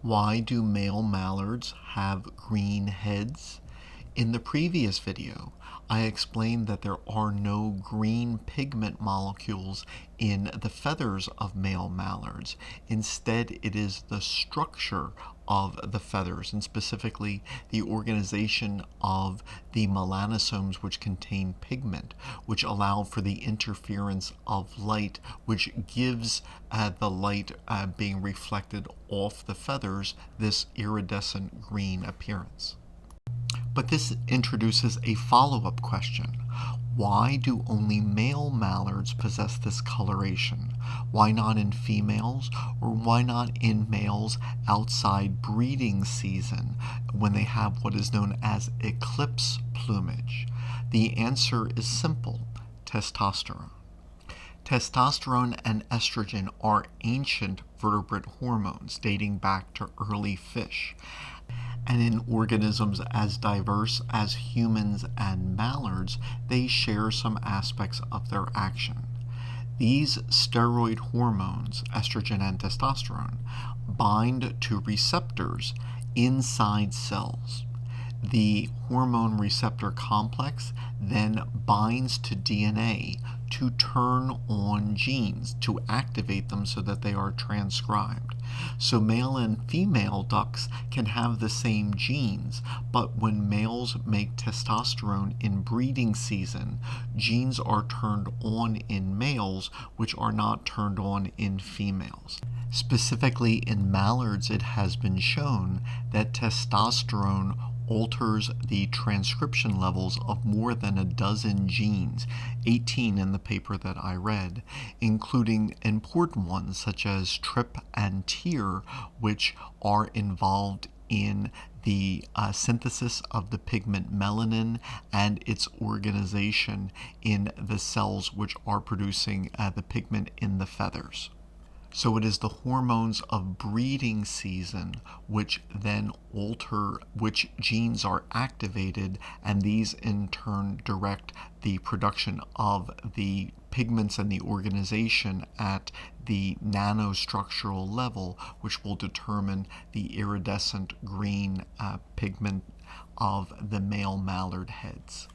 Why do male mallards have green heads? In the previous video, I explained that there are no green pigment molecules in the feathers of male mallards. Instead, it is the structure of the feathers, and specifically the organization of the melanosomes, which contain pigment, which allow for the interference of light, which gives the light being reflected off the feathers this iridescent green appearance. But this introduces a follow-up question. Why do only male mallards possess this coloration? Why not in females, or why not in males outside breeding season when they have what is known as eclipse plumage? The answer is simple: testosterone. Testosterone and estrogen are ancient vertebrate hormones dating back to early fish. And in organisms as diverse as humans and mallards, they share some aspects of their action. These steroid hormones, estrogen and testosterone, bind to receptors inside cells. The hormone receptor complex then binds to DNA to turn on genes, to activate them so that they are transcribed. So male and female ducks can have the same genes, but when males make testosterone in breeding season, genes are turned on in males which are not turned on in females. Specifically in mallards, it has been shown that testosterone alters the transcription levels of more than a dozen genes, 18 in the paper that I read, including important ones such as TRP and TER, which are involved in the synthesis of the pigment melanin and its organization in the cells which are producing the pigment in the feathers. So it is the hormones of breeding season which then alter which genes are activated, and these in turn direct the production of the pigments and the organization at the nanostructural level, which will determine the iridescent green pigment of the male mallard heads.